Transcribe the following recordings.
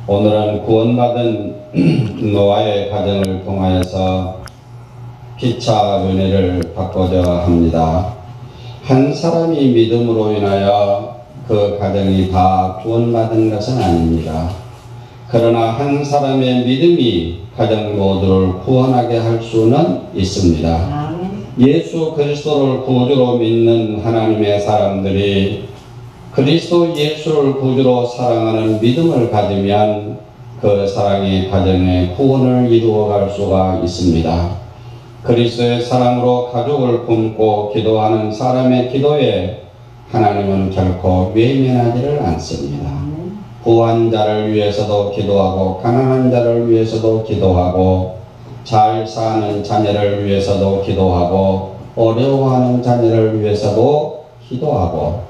오늘은 구원받은 노아의 가정을 통하여서 피차 은혜를 받고자 합니다. 한 사람이 믿음으로 인하여 그 가정이 다 구원받은 것은 아닙니다. 그러나 한 사람의 믿음이 가정 모두를 구원하게 할 수는 있습니다. 예수 그리스도를 구주로 믿는 하나님의 사람들이 그리스도 예수를 구주로 사랑하는 믿음을 가지면 그 사랑이 가정의 구원을 이루어갈 수가 있습니다. 그리스도의 사랑으로 가족을 품고 기도하는 사람의 기도에 하나님은 결코 외면하지를 않습니다. 부한 자를 위해서도 기도하고 가난한 자를 위해서도 기도하고 잘 사는 자녀를 위해서도 기도하고 어려워하는 자녀를 위해서도 기도하고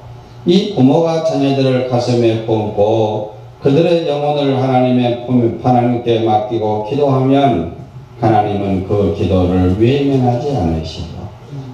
이 부모가 자녀들을 가슴에 품고 그들의 영혼을 하나님께 맡기고 기도하면 하나님은 그 기도를 외면하지 않으시고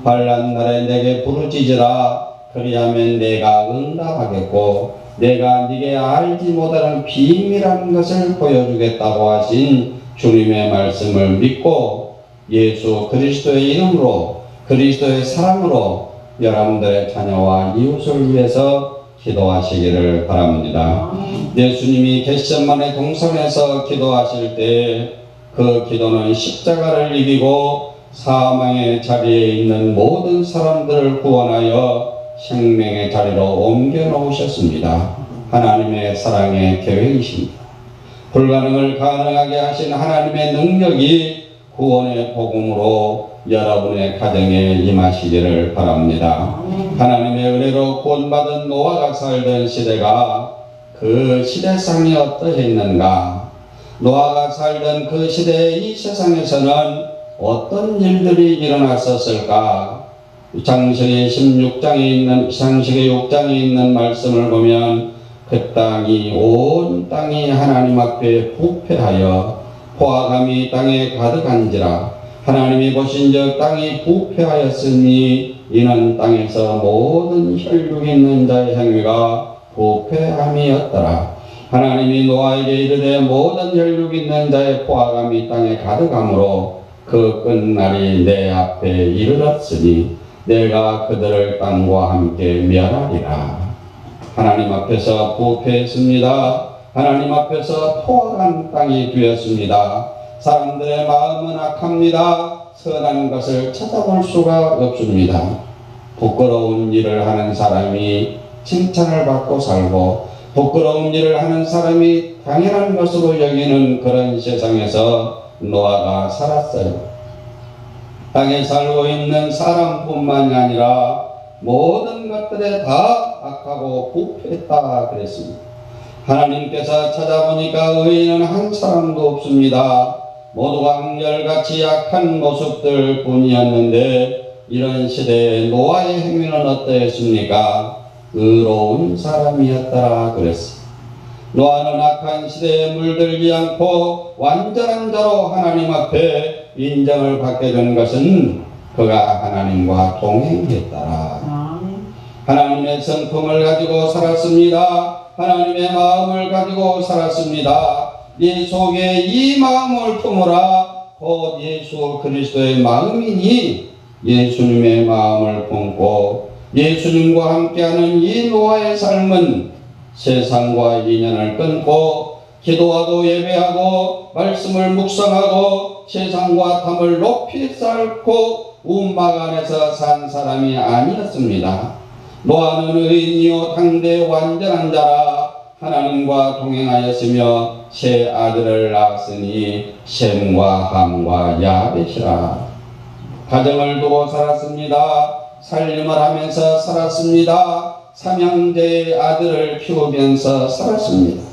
환난 날에 내게 부르짖으라 그리하면 내가 응답하겠고 내가 네게 알지 못하는 비밀한 것을 보여주겠다고 하신 주님의 말씀을 믿고 예수 그리스도의 이름으로 그리스도의 사랑으로 여러분들의 자녀와 이웃을 위해서 기도하시기를 바랍니다. 예수님이 겟세마네 동산에서 기도하실 때 그 기도는 십자가를 이기고 사망의 자리에 있는 모든 사람들을 구원하여 생명의 자리로 옮겨 놓으셨습니다. 하나님의 사랑의 계획이십니다. 불가능을 가능하게 하신 하나님의 능력이 구원의 복음으로 여러분의 가정에 임하시기를 바랍니다. 하나님의 은혜로 구원받은 노아가 살던 시대가 그 시대상이 어떠했는가? 노아가 살던 그 시대의 이 세상에서는 어떤 일들이 일어났었을까? 창세기 6장에 있는 말씀을 보면 그 땅이 온 땅이 하나님 앞에 부패하여 포화감이 땅에 가득한지라 하나님이 보신즉 땅이 부패하였으니 이는 땅에서 모든 혈육 있는 자의 행위가 부패함이었더라. 하나님이 노아에게 이르되 모든 혈육 있는 자의 포화감이 땅에 가득하므로 그 끝날이 내 앞에 이르렀으니 내가 그들을 땅과 함께 멸하리라. 하나님 앞에서 부패했습니다. 하나님 앞에서 포악한 땅이 되었습니다. 사람들의 마음은 악합니다. 선한 것을 찾아볼 수가 없습니다. 부끄러운 일을 하는 사람이 칭찬을 받고 살고 부끄러운 일을 하는 사람이 당연한 것으로 여기는 그런 세상에서 노아가 살았어요. 땅에 살고 있는 사람뿐만이 아니라 모든 것들에 다 악하고 부패했다 그랬습니다. 하나님께서 찾아보니까 의인은 한 사람도 없습니다. 모두가 한결같이 약한 모습들 뿐이었는데 이런 시대에 노아의 행위는 어떠했습니까? 의로운 사람이었더라 그랬습니다. 노아는 악한 시대에 물들지 않고 완전한 자로 하나님 앞에 인정을 받게 된 것은 그가 하나님과 동행했더라. 하나님의 성품을 가지고 살았습니다. 하나님의 마음을 가지고 살았습니다. 네 속에 이 마음을 품으라. 곧 예수 그리스도의 마음이니 예수님의 마음을 품고 예수님과 함께하는 이 노아의 삶은 세상과 인연을 끊고 기도하고 예배하고 말씀을 묵상하고 세상과 탐을 높이 쌓고 움막 안에서 산 사람이 아니었습니다. 노아는 의인이요 당대 완전한 자라 하나님과 동행하였으며 세 아들을 낳았으니 셈과 함과 야벳이라. 가정을 두고 살았습니다. 살림을 하면서 살았습니다. 삼형제의 아들을 키우면서 살았습니다.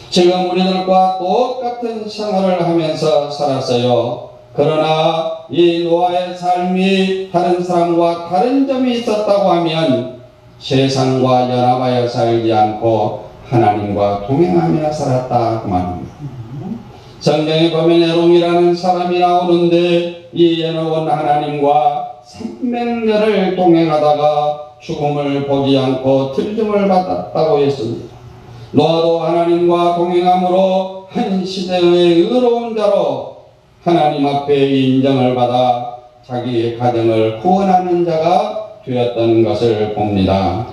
지금 우리들과 똑같은 생활을 하면서 살았어요. 그러나 이 노아의 삶이 다른 사람과 다른 점이 있었다고 하면 세상과 연합하여 살지 않고 하나님과 동행하며 살았다 그 말입니다. 성경에 보면 에녹이라는 사람이 나오는데 이 에녹은 하나님과 300년을 동행하다가 죽음을 보지 않고 들림을 받았다고 했습니다. 노아도 하나님과 동행함으로 한 시대의 의로운 자로 하나님 앞에 인정을 받아 자기의 가정을 구원하는 자가 되었던 것을 봅니다.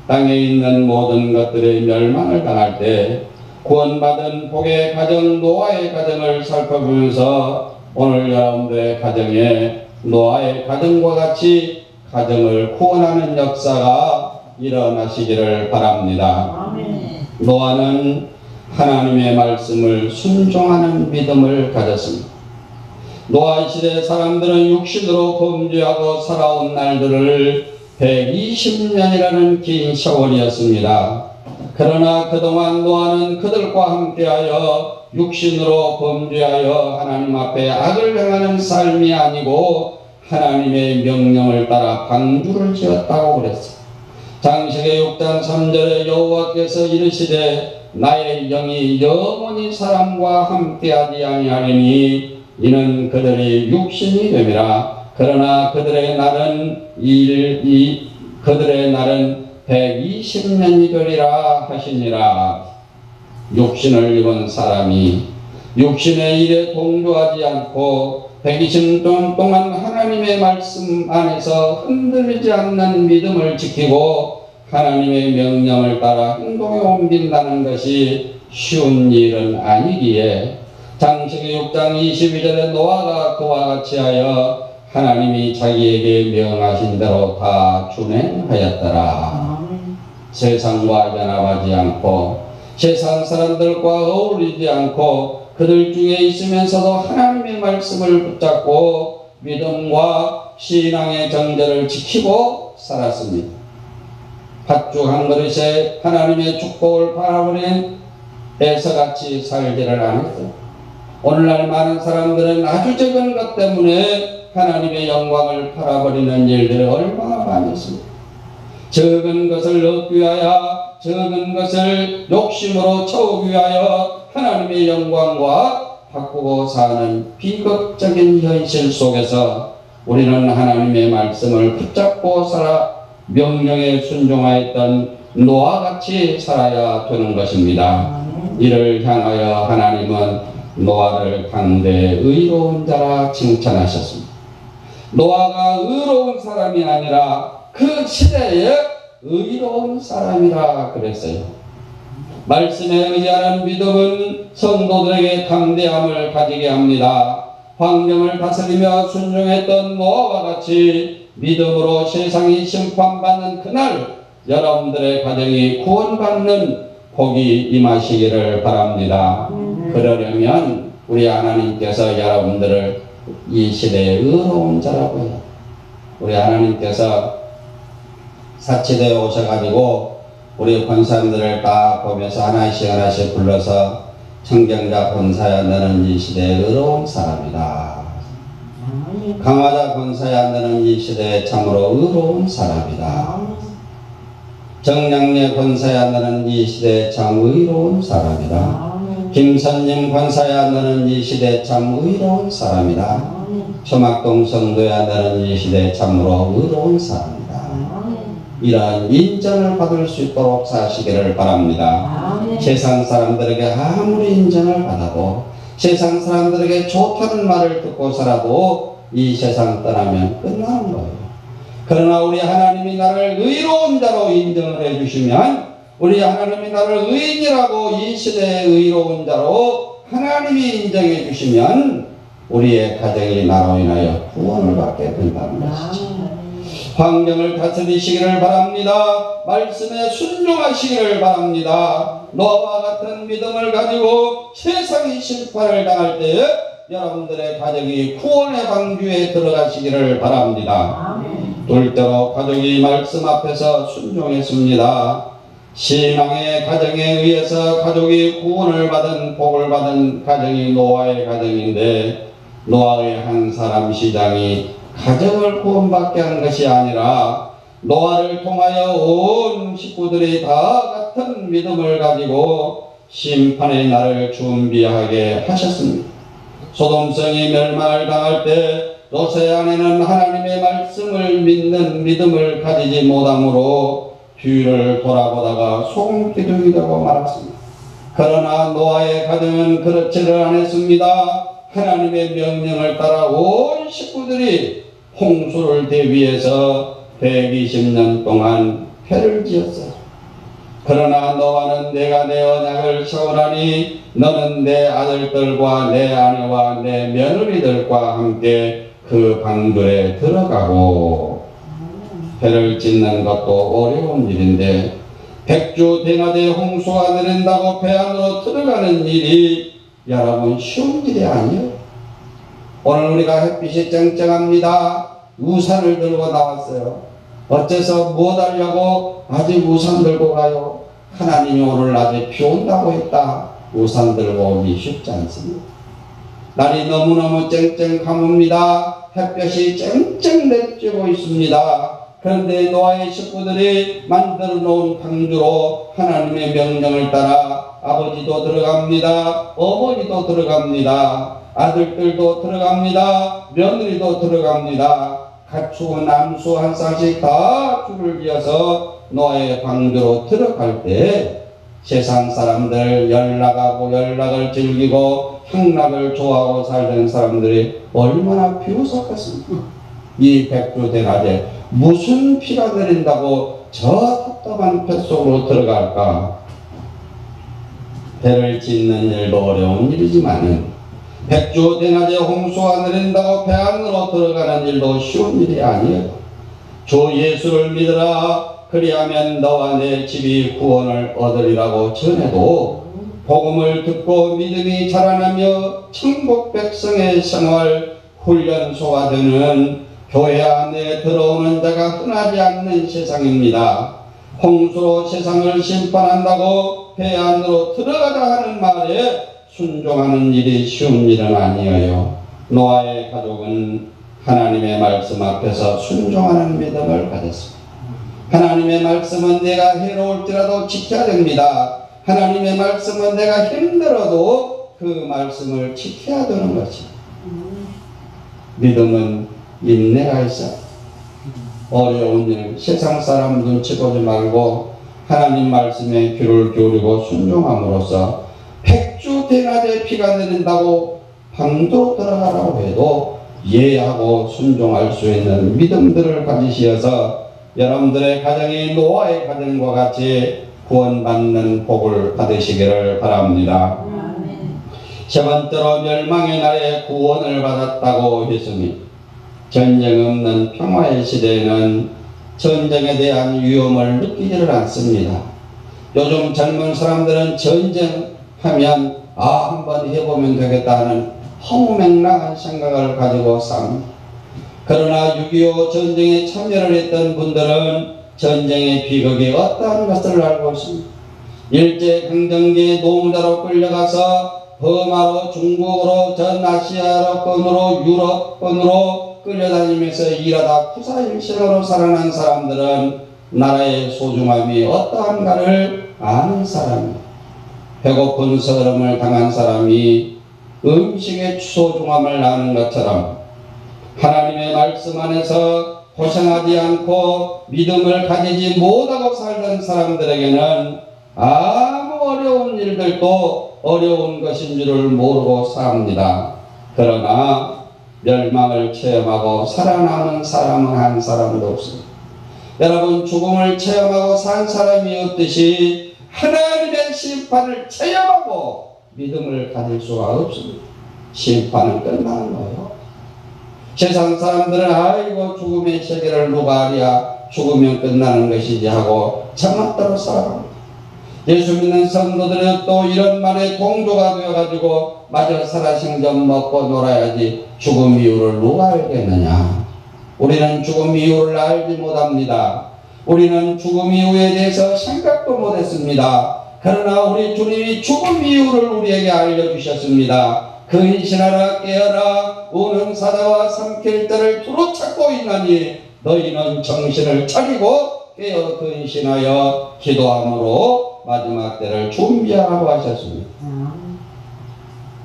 땅에 있는 모든 것들의 멸망을 당할 때 구원받은 복의 가정 노아의 가정을 살펴보면서 오늘 여러분들의 가정에 노아의 가정과 같이 가정을 구원하는 역사가 일어나시기를 바랍니다. 아멘. 노아는 하나님의 말씀을 순종하는 믿음을 가졌습니다. 노아 시대 사람들은 육신으로 범죄하고 살아온 날들을 120년이라는 긴 세월이었습니다. 그러나 그동안 노아는 그들과 함께하여 육신으로 범죄하여 하나님 앞에 악을 행하는 삶이 아니고 하나님의 명령을 따라 방주를 지었다고 그랬어요. 창세기 6장 3절에 여호와께서 이르시되 나의 영이 영원히 사람과 함께하지 아니하리니 이는 그들이 육신이 됨이라. 그러나 그들의 날은 120년이 되리라 하시니라. 육신을 입은 사람이 육신의 일에 동조하지 않고 120년 동안 하나님의 말씀 안에서 흔들리지 않는 믿음을 지키고 하나님의 명령을 따라 행동에 옮긴다는 것이 쉬운 일은 아니기에 창세기 6장 22절에 노아가 그와 같이 하여 하나님이 자기에게 명하신 대로 다 준행하였더라. 세상과 연합하지 않고 세상 사람들과 어울리지 않고 그들 중에 있으면서도 하나님의 말씀을 붙잡고 믿음과 신앙의 정절을 지키고 살았습니다. 팥죽 한 그릇에 하나님의 축복을 바라보는 에서같이 살지를 않았어요. 오늘날 많은 사람들은 아주 적은 것 때문에 하나님의 영광을 팔아버리는 일들이 얼마나 많이 있습니다. 적은 것을 얻기 위하여 적은 것을 욕심으로 채우기 위하여 하나님의 영광과 바꾸고 사는 비극적인 현실 속에서 우리는 하나님의 말씀을 붙잡고 살아 명령에 순종하였던 노아같이 살아야 되는 것입니다. 이를 향하여 하나님은 노아를 강대 의로운 자라 칭찬하셨습니다. 노아가 의로운 사람이 아니라 그 시대에 의로운 사람이라 그랬어요. 말씀에 의지하는 믿음은 성도들에게 강대함을 가지게 합니다. 환경을 다스리며 순종했던 노아와 같이 믿음으로 세상이 심판받는 그날 여러분들의 가정이 구원받는 복이 임하시기를 바랍니다. 그러려면 우리 하나님께서 여러분들을 이 시대의 의로운 자라고 해요. 우리 하나님께서 사치대에 오셔가지고 우리 권사님들을 다 보면서 하나씩 불러서 청정자 권사야 너는 이 시대의 의로운 사람이다. 강화자 권사야 너는 이 시대에 참으로 의로운 사람이다. 정량래 권사야 너는 이 시대에 참 의로운 사람이다. 김선님 권사야 너는 이 시대에 참 의로운 사람이다. 초막동 성도야 너는 이 시대에 참으로 의로운 사람이다. 이러한 인정을 받을 수 있도록 사시기를 바랍니다. 세상 사람들에게 아무리 인정을 받아도 세상 사람들에게 좋다는 말을 듣고 살아도 이 세상 떠나면 끝나는 거예요. 그러나 우리 하나님이 나를 의로운 자로 인정을 해주시면 우리 하나님이 나를 의인이라고 이 시대의 의로운 자로 하나님이 인정해 주시면 우리의 가정이 나로 인하여 구원을 받게 된다는 것이죠. 환경을 다스리시기를 바랍니다. 말씀에 순종하시기를 바랍니다. 노아와 같은 믿음을 가지고 세상이 심판을 당할 때 여러분들의 가정이 구원의 방주에 들어가시기를 바랍니다. 둘째로 가족이 말씀 앞에서 순종했습니다. 신앙의 가정에 의해서 가족이 구원을 받은 복을 받은 가정이 노아의 가정인데 노아의 한 사람 시장이 가정을 구원받게 한 것이 아니라 노아를 통하여 온 식구들이 다 같은 믿음을 가지고 심판의 날을 준비하게 하셨습니다. 소돔성이 멸망을 당할 때 롯의 아내는 하나님의 말씀을 믿는 믿음을 가지지 못하므로 뒤를 돌아보다가 소금기둥이 되고 말았습니다. 그러나 노아의 가정은 그렇지를 않았습니다. 하나님의 명령을 따라 온 식구들이 홍수를 대비해서 120년 동안 배를 지었어요. 그러나 너와는 내가 내 언약을 세우나니 너는 내 아들들과 내 아내와 내 며느리들과 함께 그 방들에 들어가고. 배를 짓는 것도 어려운 일인데 백주 대낮에 홍수가 내린다고 배 안으로 들어가는 일이 여러분 쉬운 일이 아니에요. 오늘 우리가 햇빛이 쨍쨍합니다. 우산을 들고 나왔어요. 어째서 무엇 하려고 아직 우산 들고 가요? 하나님이 오늘 낮에 비 온다고 했다. 우산 들고 오기 쉽지 않습니다. 날이 너무너무 쨍쨍합니다. 햇볕이 쨍쨍 내리쬐고 있습니다. 그런데 노아의 식구들이 만들어 놓은 방주로 하나님의 명령을 따라 아버지도 들어갑니다. 어머니도 들어갑니다. 아들들도 들어갑니다. 며느리도 들어갑니다. 가축, 남수 한 쌍씩 다 줄을 이어서 노아의 방주로 들어갈 때 세상 사람들 연락하고 연락을 즐기고 향락을 좋아하고 살던 사람들이 얼마나 비웃었겠습니까? 이 백주 대낮에 무슨 피가 내린다고 저 답답한 뱃속으로 들어갈까? 배를 짓는 일도 어려운 일이지만 백주 대낮에 홍수가 내린다고 배 안으로 들어가는 일도 쉬운 일이 아니에요. 주 예수를 믿으라. 그리하면 너와 내 집이 구원을 얻으리라고 전해도 복음을 듣고 믿음이 자라나며 천국 백성의 생활 훈련소가 되는 교회 안에 들어오는 자가 흔하지 않는 세상입니다. 홍수로 세상을 심판한다고 배 안으로 들어가자 하는 말에 순종하는 일이 쉬운 일은 아니에요. 노아의 가족은 하나님의 말씀 앞에서 순종하는 믿음을 가졌습니다. 하나님의 말씀은 내가 해로울지라도 지켜야 됩니다. 하나님의 말씀은 내가 힘들어도 그 말씀을 지켜야 되는 것입니다. 믿음은 인내가 있어. 어려운 일, 세상 사람 눈치 보지 말고 하나님 말씀에 귀를 기울이고 순종함으로써 백주 대낮에 비가 내린다고 방도 들어가라고 해도 이해하고 순종할 수 있는 믿음들을 가지시어서 여러분들의 가정이 노아의 가정과 같이 구원받는 복을 받으시기를 바랍니다. 세 번째로 멸망의 날에 구원을 받았다고 했습니다. 전쟁 없는 평화의 시대에는 전쟁에 대한 위험을 느끼지를 않습니다. 요즘 젊은 사람들은 전쟁하면 한번 해보면 되겠다 하는 허무맹랑한 생각을 가지고 삽니다. 그러나 6.25 전쟁에 참여를 했던 분들은 전쟁의 비극이 어떠한 것을 알고 있습니다. 일제강점기에 노무자로 끌려가서 버마로, 중국으로, 전 아시아권으로, 유럽권으로 끌려다니면서 일하다 구사일생으로 살아난 사람들은 나라의 소중함이 어떠한가를 아는 사람입니다. 배고픈 서름을 당한 사람이 음식의 소중함을 아는 것처럼 하나님의 말씀 안에서 고생하지 않고 믿음을 가지지 못하고 살던 사람들에게는 아무 어려운 일들도 어려운 것인 줄을 모르고 삽니다. 그러나 멸망을 체험하고 살아남은 사람은 한 사람도 없습니다. 여러분, 죽음을 체험하고 산 사람이 없듯이 하나님의 심판을 체험하고 믿음을 가질 수가 없습니다. 심판은 끝나는 거예요. 세상 사람들은 아이고 죽음의 세계를 누가 알이야, 죽으면 끝나는 것이지 하고 장난따로 살아갑니다. 예수 믿는 성도들은 또 이런 말에 동조가 되어가지고 마저 살아생 좀 먹고 놀아야지 죽음 이유를 누가 알겠느냐. 우리는 죽음 이유를 알지 못합니다. 우리는 죽음 이유에 대해서 생각도 못했습니다. 그러나 우리 주님이 죽음 이유를 우리에게 알려주셨습니다. 근신하라 깨어라 운흥사자와 삼킬 때를 두루 찾고 있나니 너희는 정신을 차리고 깨어 근신하여 기도함으로 마지막 때를 준비하라고 하셨습니다.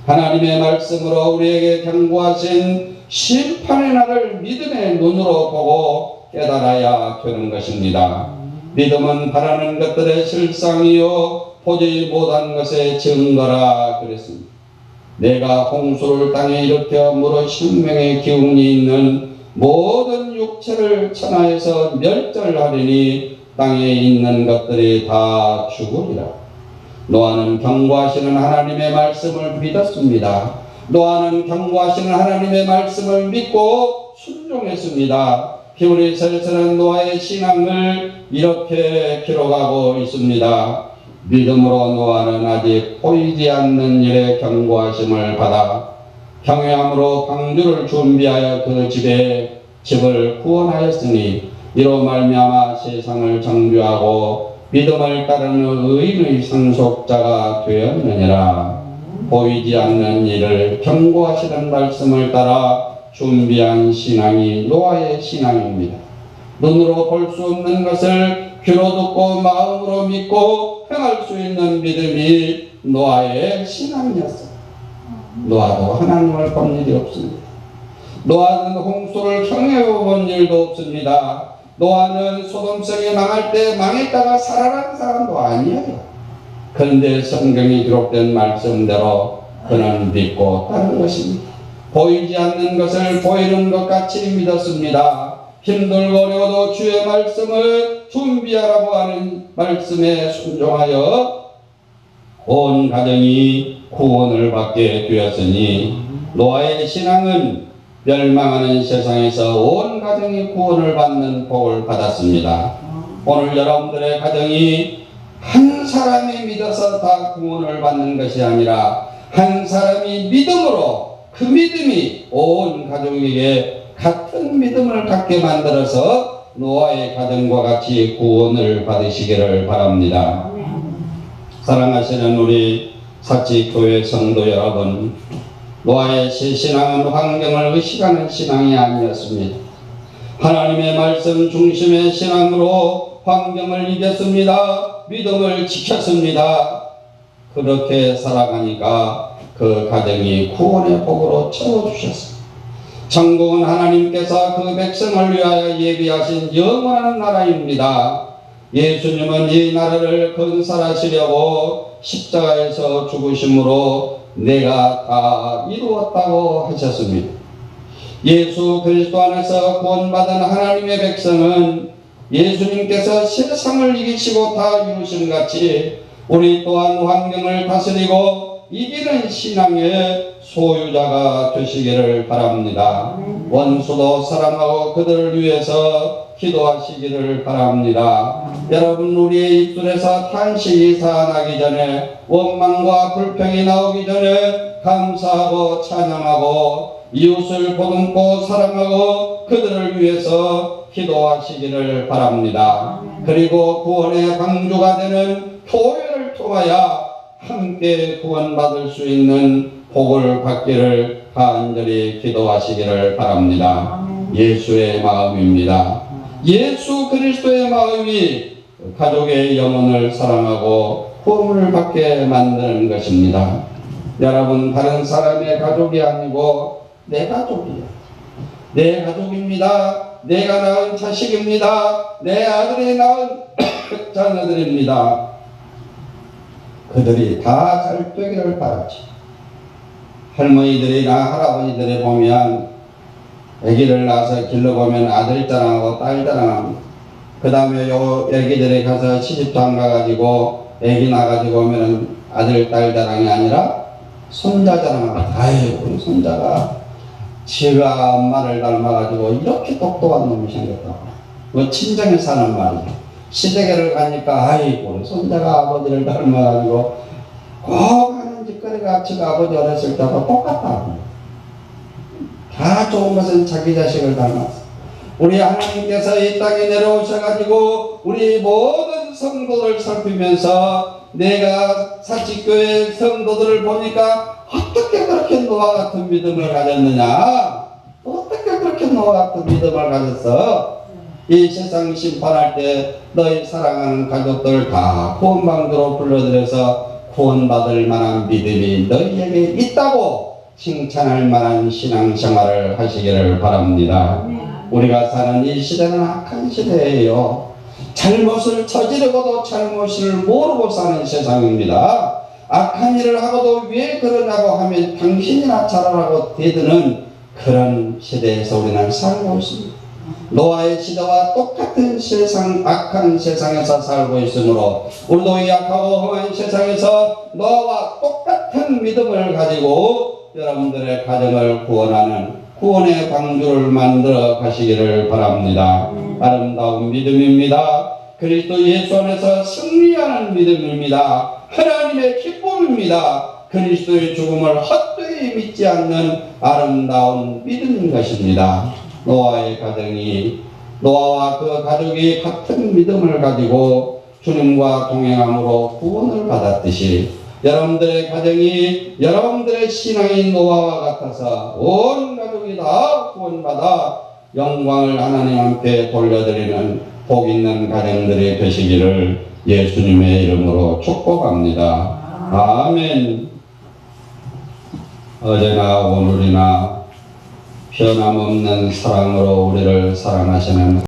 하나님의 말씀으로 우리에게 경고하신 심판의 날을 믿음의 눈으로 보고 깨달아야 되는 것입니다. 믿음은 바라는 것들의 실상이요 보지 못한 것의 증거라 그랬습니다. 내가 홍수를 땅에 일으켜 물어 생명의 기운이 있는 모든 육체를 천하에서 멸절하리니 땅에 있는 것들이 다 죽으리라. 노아는 경고하시는 하나님의 말씀을 믿었습니다. 노아는 경고하시는 하나님의 말씀을 믿고 순종했습니다. 히브리서에서는 노아의 신앙을 이렇게 기록하고 있습니다. 믿음으로 노아는 아직 보이지 않는 일에 경고하심을 받아 경외함으로 방주를 준비하여 그 집을 구원하였으니 이로 말미암아 세상을 정죄하고 믿음을 따르는 의인의 상속자가 되었느니라. 보이지 않는 일을 경고하시는 말씀을 따라 준비한 신앙이 노아의 신앙입니다. 눈으로 볼 수 없는 것을 귀로 듣고 마음으로 믿고 행할 수 있는 믿음이 노아의 신앙이었어요. 노아도 하나님을 본 일이 없습니다. 노아는 홍수를 경외해 본 일도 없습니다. 노아는 소돔성이 망할 때 망했다가 살아난 사람도 아니에요. 그런데 성경이 기록된 말씀대로 그는 믿고 따른 것입니다. 보이지 않는 것을 보이는 것 같이 믿었습니다. 힘들고 어려워도 주의 말씀을 준비하라고 하는 말씀에 순종하여 온 가정이 구원을 받게 되었으니 노아의 신앙은 멸망하는 세상에서 온 가정이 구원을 받는 복을 받았습니다. 오늘 여러분들의 가정이 한 사람이 믿어서 다 구원을 받는 것이 아니라 한 사람이 믿음으로 그 믿음이 온 가족에게 같은 믿음을 갖게 만들어서 노아의 가정과 같이 구원을 받으시기를 바랍니다. 사랑하시는 우리 사치교회 성도 여러분, 노아의 새 신앙은 환경을 의식하는 신앙이 아니었습니다. 하나님의 말씀 중심의 신앙으로 환경을 이겼습니다. 믿음을 지켰습니다. 그렇게 살아가니까 그 가정이 구원의 복으로 채워주셨습니다. 천국은 하나님께서 그 백성을 위하여 예비하신 영원한 나라입니다. 예수님은 이 나라를 건설하시려고 십자가에서 죽으심으로 내가 다 이루었다고 하셨습니다. 예수 그리스도 안에서 구원받은 하나님의 백성은 예수님께서 세상을 이기시고 다 이루신 같이 우리 또한 환경을 다스리고 이기는 신앙의 소유자가 되시기를 바랍니다. 원수도 사랑하고 그들을 위해서 기도하시기를 바랍니다. 여러분, 우리의 입술에서 탄식이 살아나기 전에, 원망과 불평이 나오기 전에 감사하고 찬양하고 이웃을 보듬고 사랑하고 그들을 위해서 기도하시기를 바랍니다. 그리고 구원의 방주가 되는 교회를 통하여 함께 구원받을 수 있는 복을 받기를 간절히 기도하시기를 바랍니다. 예수의 마음입니다. 예수 그리스도의 마음이 가족의 영혼을 사랑하고 구원을 받게 만드는 것입니다. 여러분, 다른 사람의 가족이 아니고 내 가족이에요. 내 가족입니다. 내가 낳은 자식입니다. 내 아들이 낳은 자녀들입니다. 그들이 다 잘 되기를 바라지. 할머니들이나 할아버지들이 보면 아기를 낳아서 길러보면 아들 자랑하고 딸 자랑합니다. 그 다음에 요 아기들이 가서 시집장 가가지고 아기 낳아가지고 오면은 아들 딸 자랑이 아니라 손자 자랑합니다. 아이고, 우리 손자가 지가 엄마를 닮아가지고 이렇게 똑똑한 놈이 생겼다고. 뭐 친정에 사는 말이에요. 시댁에를 가니까 아이고, 우리 손자가 아버지를 닮아가지고 꼭 하는 짓거리가 지가 아버지 어렸을 때하고 똑같다. 다 좋은 것은 자기 자식을 닮았어. 우리 하나님께서 이 땅에 내려오셔가지고 우리 모든 성도들 살피면서 내가 사치교회 성도들을 보니까 어떻게 그렇게 노아 같은 믿음을 가졌느냐? 어떻게 그렇게 노아 같은 믿음을 가졌어? 이 세상 심판할 때 너희 사랑하는 가족들 다 구원방주로 불러들여서 구원받을 만한 믿음이 너희에게 있다고 칭찬할 만한 신앙생활을 하시기를 바랍니다. 우리가 사는 이 시대는 악한 시대예요. 잘못을 저지르고도 잘못을 모르고 사는 세상입니다. 악한 일을 하고도 왜 그러냐고 하면 당신이나 잘하라고 대드는 그런 시대에서 우리는 살고 있습니다. 노아의 시대와 똑같은 세상, 악한 세상에서 살고 있으므로 우리도 이 악하고 험한 세상에서 노아와 똑같은 믿음을 가지고 여러분들의 가정을 구원하는 구원의 방주를 만들어 가시기를 바랍니다. 아름다운 믿음입니다. 그리스도 예수 안에서 승리하는 믿음입니다. 하나님의 기쁨입니다. 그리스도의 죽음을 헛되이 믿지 않는 아름다운 믿음인 것입니다. 노아의 가정이, 노아와 그 가족이 같은 믿음을 가지고 주님과 동행함으로 구원을 받았듯이 여러분들의 가정이 여러분들의 신앙인 노아와 같아서 온 가족이 다 구원받아 영광을 하나님 앞에 돌려드리는 복 있는 가정들이 되시기를 예수님의 이름으로 축복합니다. 아멘. 어제나 오늘이나 변함없는 사랑으로 우리를 사랑하시는